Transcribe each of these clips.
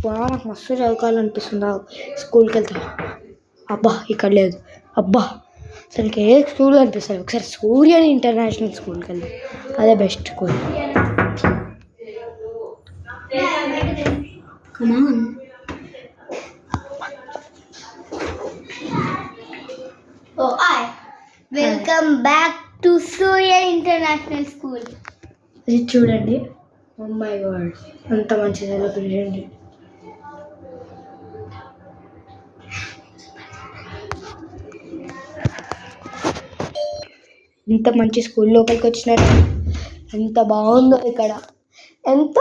నాకు మస్తు చదువుకోవాలనిపిస్తుందా స్కూల్కి వెళ్తా. అబ్బా ఇక్కడ లేదు. అబ్బా అసలుకి ఏ స్కూల్ అనిపిస్తుంది. ఒకసారి సూర్య ఇంటర్నేషనల్ స్కూల్కి వెళ్తాం, అదే best school. Welcome back to Surya international school. ఇది చూడండి, ఓ మై గాడ్ అంత మంచి సెలబ్రేషన్. ఎంత మంచి స్కూల్ లోపలికి వచ్చినారు, ఎంత బాగుందో ఇక్కడ. ఎంత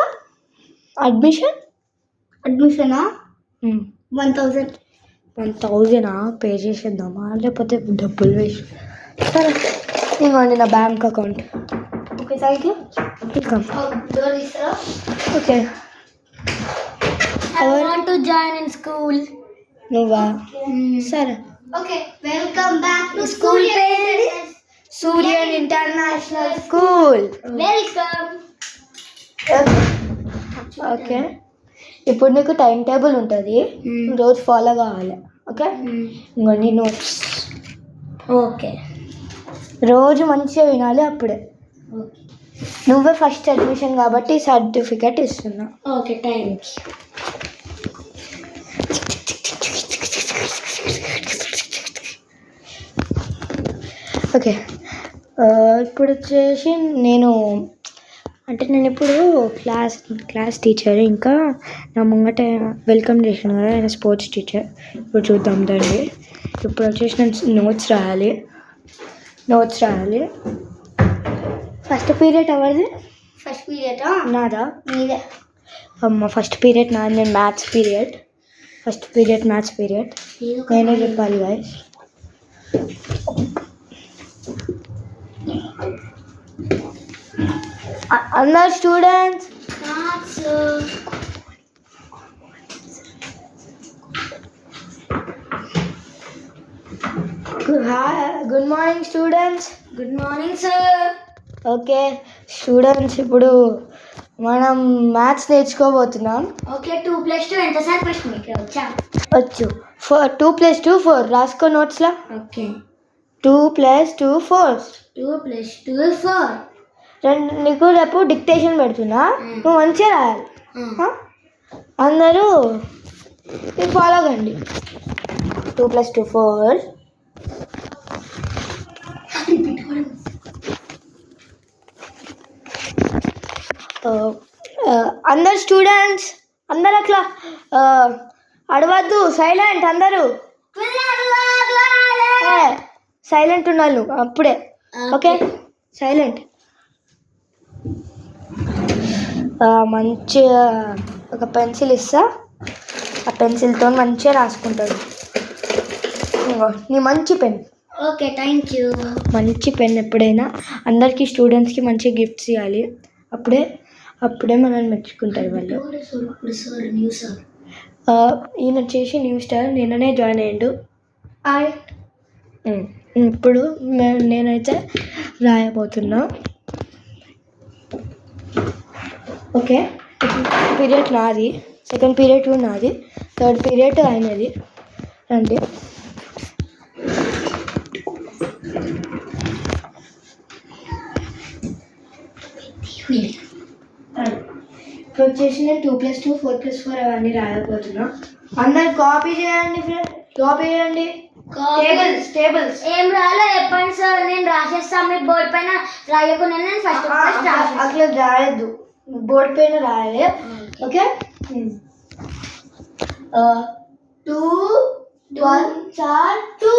అడ్మిషనా? 1000. 1000 పే చేసేద్దామా లేకపోతే డబ్బులు వేసి? సరే ఇవ్వండి నా bank account. Okay, thank you. Welcome. Okay, I want to join in school. నువ్వా? సరే. Okay, welcome back to school parents. Surya international school. Welcome. Okay, ఇప్పుడు నీకు టైం టేబుల్ ఉంటుంది, రోజు ఫాలో కావాలి. ఓకే, ఇంకొన్ని నోట్స్. ఓకే, రోజు మంచిగా వినాలి, అప్పుడే. నువ్వే ఫస్ట్ అడ్మిషన్ కాబట్టి సర్టిఫికెట్ ఇస్తున్నా. Okay, thank you. ఓకే, ఇప్పుడు వచ్చేసి నేను ఇప్పుడు క్లాస్ టీచర్, ఇంకా నా ముంగట వెల్కమ్ చేసిన కదా ఆయన స్పోర్ట్స్ టీచర్. ఇప్పుడు చూద్దాం దాన్ని. ఇప్పుడు వచ్చేసి నేను నోట్స్ రాయాలి. ఫస్ట్ పీరియడ్ ఎవరిది? ఫస్ట్ పీరియడ్ నాదా? నీదే. అమ్మ, ఫస్ట్ పీరియడ్ నాది. నేను మ్యాథ్స్ పీరియడ్. నేనే చెప్పాలి గాయస్. అందరు students, good morning students. Good morning sir. Okay students, ఇప్పుడు మనం మ్యాథ్స్ నేర్చుకోబోతున్నాం. ఓకే, 2+2 ఎంత సార్? ఫస్ట్ మీకు వచ్చు. 2 + 2 4. రాసుకో నోట్స్లో. ఓకే, 2 + 2 4. 2 + 2 4. నీకు రేపు డిక్టేషన్ పెడుతున్నా, నువ్వు మంచిగా రాయాలి. అందరూ ఫాలో కండి. 2 + 2 4. అందరు స్టూడెంట్స్, అందరు అట్లా అడవద్దు, సైలెంట్ అందరూ. సైలెంట్ ఉండాలి అప్పుడే. Okay, silent. మంచిగా ఒక పెన్సిల్ ఇస్తా, ఆ పెన్సిల్తో మంచిగా రాసుకుంటాడు. నీ మంచి పెన్. Okay, thank you. మంచి పెన్. ఎప్పుడైనా అందరికీ స్టూడెంట్స్కి మంచి గిఫ్ట్స్ ఇవ్వాలి, అప్పుడే మనల్ని మెచ్చుకుంటారు వాళ్ళు. ఈయన వచ్చేసి న్యూ స్టార్, నిన్ననే జాయిన్ అయ్యిండు. ఇప్పుడు నేనైతే రాయబోతున్నా. ఓకే, పీరియడ్ నాది, సెకండ్ పీరియడ్ నాది, థర్డ్ పీరియడ్ అయినది. రండి. ఇప్పుడు వచ్చేసి నేను 2 + 2 4 + 4 అవన్నీ రాయబోతున్నా. అందరు కాపీ చేయండి ఫ్రెండ్, కాపీ చేయండి. టేబుల్స్ ఏం రాయాలో చెప్పండి సార్, నేను రాసేస్తాను. మీ బోర్డు పైన రాయకుండా నేను ఫస్ట్ అట్లా రాయొద్దు, బోర్డు పైన రాయాలి. Okay, 2 1s are 2.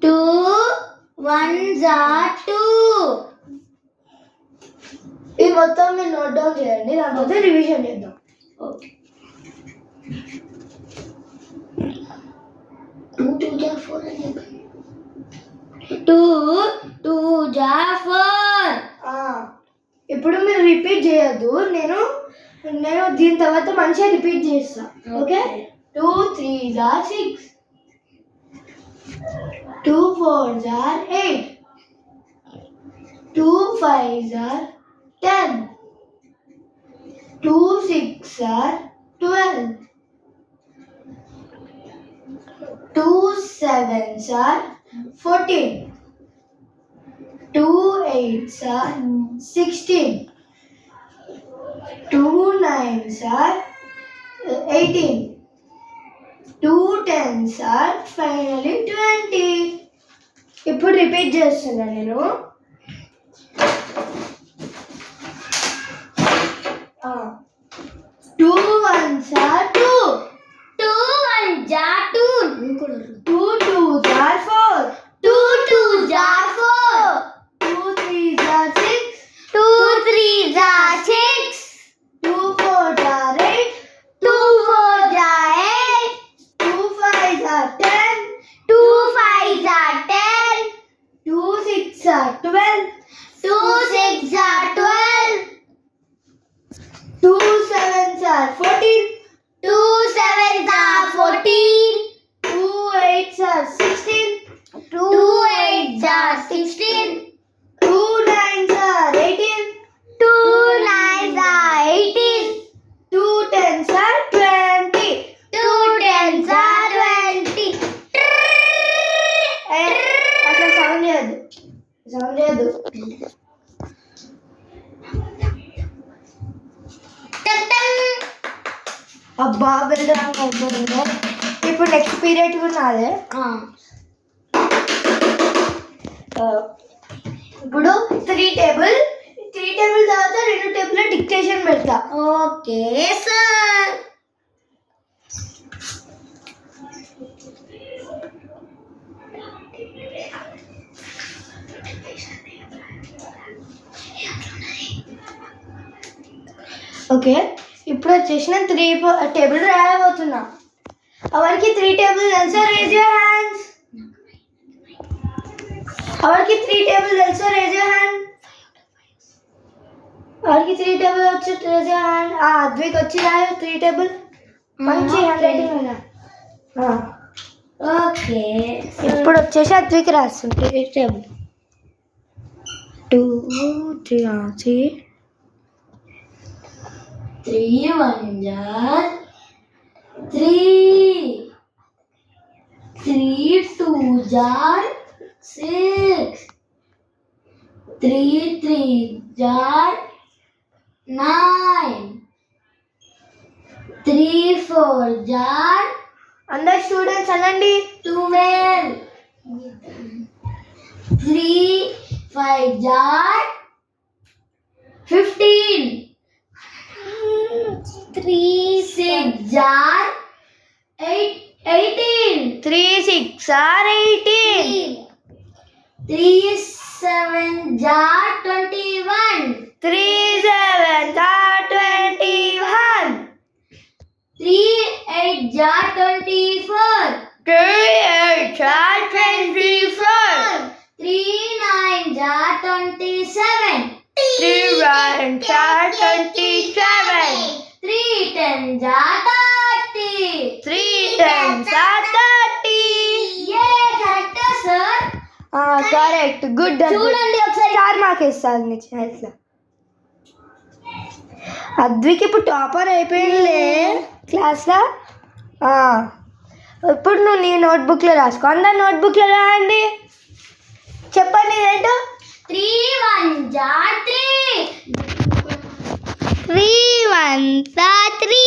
2 1s are 2. ఇది మొత్తం మీరు నోట్ డౌన్ చేయండి, దాంతో రివిజన్ చేద్దాం. ఓకే, 2 2s are 4 అని చెప్పండి. 2 2s are 4. ఇప్పుడు మీరు రిపీట్ చేయొద్దు, నేను దీని తర్వాత మంచిగా రిపీట్ చేస్తా. Okay, 2 3s are 6. 2 4s are 8. 2 5s are 10. 2 6s are 12. 2 7s are 14. 2 8s are 16. 2 9s are 18. 2 10s are finally 20. ఇప్పుడు రిపీట్ చేస్తున్నా నేను. 2 1s are 2. 2 1s are 2. 2 2s are 4. 2 2s are 4. 2 3s are 6. 2 3s are 6. 2 4s are 8. 2 4s are 8. 2 5s are 10. 2 5s are 10. 2 6s are 12. 2 6s are 12. 2 7s are 14. 2 7s are 14. 2 8s are 16. 2 8s are 16. 2 9s are 18. 2 9s are 18. 2 10s are 20. 2 10s are 20. అట్లా sound చేయద్దు. అబ్బా బెల్లరాంగ్ అయిపోయింది. ఇప్పుడు next period కూడా నాదే. ఇప్పుడు 3 table తర్వాత 2 table dictation పెడతా. Okay sir. ఓకే, ఇప్పుడు వచ్చేసిన 3 టేబుల్ రాయబోతున్నా. ఎవరికి 3 టేబుల్ తెలుసో రేజ్ యువర్ హ్యాండ్స్. ఎవరికి 3 టేబుల్ తెలుసో రేజ్ యువర్ హ్యాండ్. ఎవరికి 3 టేబుల్ వచ్చి రేజ్ యువర్ హ్యాండ్. అద్విక్ వచ్చి రాయు 3 టేబుల్. మంచి హ్యాండ్ రైటింగ్ అయినా. ఓకే, ఇప్పుడు వచ్చేసి అద్విక్ రాస్తుంది 3 table. 2 3 3 1s are 3. 3 2s are 6. 3 3s are 9. 3 4s are అందరు స్టూడెంట్స్ అనండి 12. 3 5s are 15. 3 6s are 18. 3 6s are 18. 3 7s are 21. 3 7s are 21. 3 8s are 24. 3 8s are 24. 3 9s are 27. 3 9s are 27. 3 10s are 30. 3 10s are 30. Correct sir. Correct, good. చూడండి ఒకసారి 4 marks ఇస్తాను నీకు ఇట్లా. అద్విక్ ఇప్పుడు topper అయిపోయిందిలే క్లాస్లో. ఇప్పుడు నువ్వు నీ నోట్బుక్లో రాసుకో. అందరు నోట్బుక్లో రాయండి. చెప్పండి ఏంటో. 3 1s are 3. 3 1s are 3.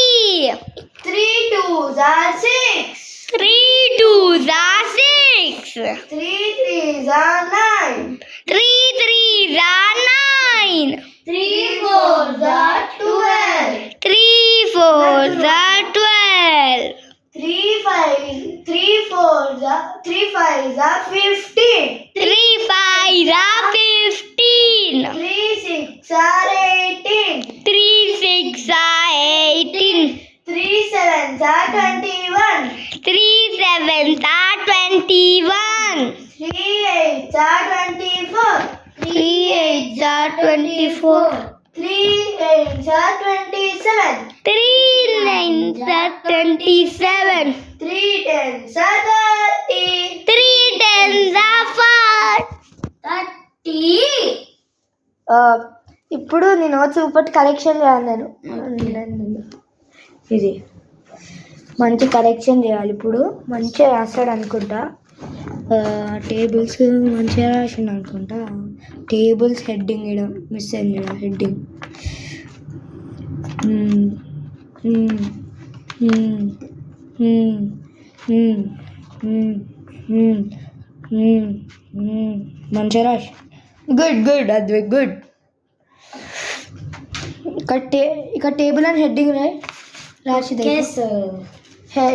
3 2s are 6. 3 2s are 6. 3 3s are 9. 3 3s are 9. 3 4s are 12. 3 4s are 12. 3 5s are 15. 3 5s are 15. 3 6s are 18. 3 6s are 18. 3 7s are 21. 3 7s are 21. 3 8s are 24. 3 8s are 24. 3 8s are 27. 3 9s are 27. 3 10s are 30. 3 10s are 30. ఇప్పుడు నేను notes ఒకటి correction చేయాలి నేను. ఇది మంచి correction చేయాలి ఇప్పుడు. మంచిగా రాస్తాడు అనుకుంటా. టేబుల్స్ మంచిగా రాసిండు అనుకుంటా. టేబుల్స్ హెడ్డింగ్ ఇవ్వడం మిస్ అయింది కదా హెడ్డింగ్. మంచిగా రాసి. Good good Advik good. ఇక్కడ టేబుల్ అని హెడ్డింగ్ రాయి రాసి.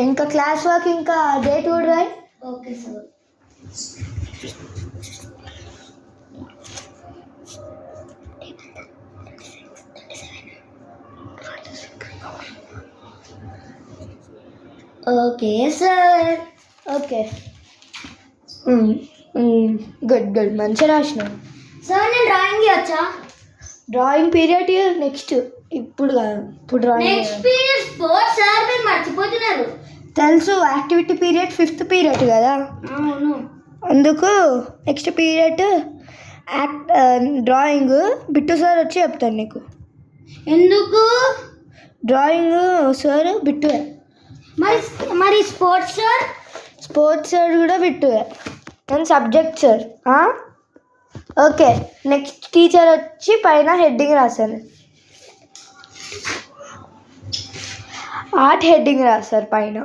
ఇంకా క్లాస్ వర్క్ ఇంకా డేట్ కూడా రాయి. Okay sir. Okay sir. Okay good good మంచిగా రాసినావు. సార్ నేను డ్రాయింగ్ చేయొచ్చా? డ్రాయింగ్ పీరియడ్ నెక్స్ట్, ఇప్పుడు కాదు. ఇప్పుడు drawing next period sports sir, మీరు మర్చిపోతున్నారు. తెలుసు, యాక్టివిటీ పీరియడ్ 5th పీరియడ్ కదా. అవును. అందుకు నెక్స్ట్ పీరియడ్ డ్రాయింగ్ బిట్టు సార్ వచ్చి చెప్తాను నీకు. ఎందుకు? డ్రాయింగ్ సార్ బిట్టు. మరి మరి స్పోర్ట్స్ సార్? స్పోర్ట్స్ సార్ కూడా బిట్టు. నేను subject sir. Okay next teacher వచ్చి పైన హెడ్డింగ్ రాశాను. ఆర్ట్ హెడ్డింగ్ రాశారు పైన.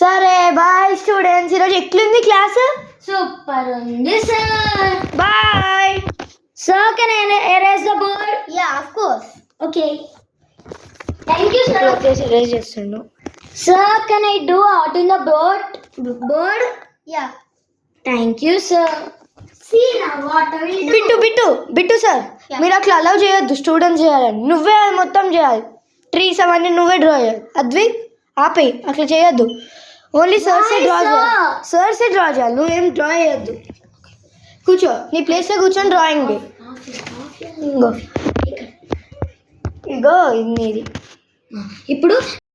సరే బాయ్ స్టూడెంట్స్. ఈరోజు ఎట్లుంది క్లాస్? సూపర్ ఉంది sir. Bye. Sir can I erase the board? Yeah of course. Okay thank you sir. Okay erase చేస్తాను. Sir can I do out in the board? Yeah thank you sir. See నా what I will do. Bittu sir, మీరు అట్లా allow చేయొద్దు students చేయాలని. నువ్వే అది మొత్తం చేయాలి. ట్రీస్ అవన్నీ నువ్వే డ్రా చేయాలి. అద్విక్ ఆపే, అట్లా చేయొద్దు. ఓన్లీ సర్సే డ్రా చేయాలి. సర్సే డ్రా చేయాలి, నువ్వేం డ్రా చేయొద్దు. కూర్చో, నీ ప్లేస్లో కూర్చొని డ్రాయింగ్. ఇగో ఇది నీది. ఇప్పుడు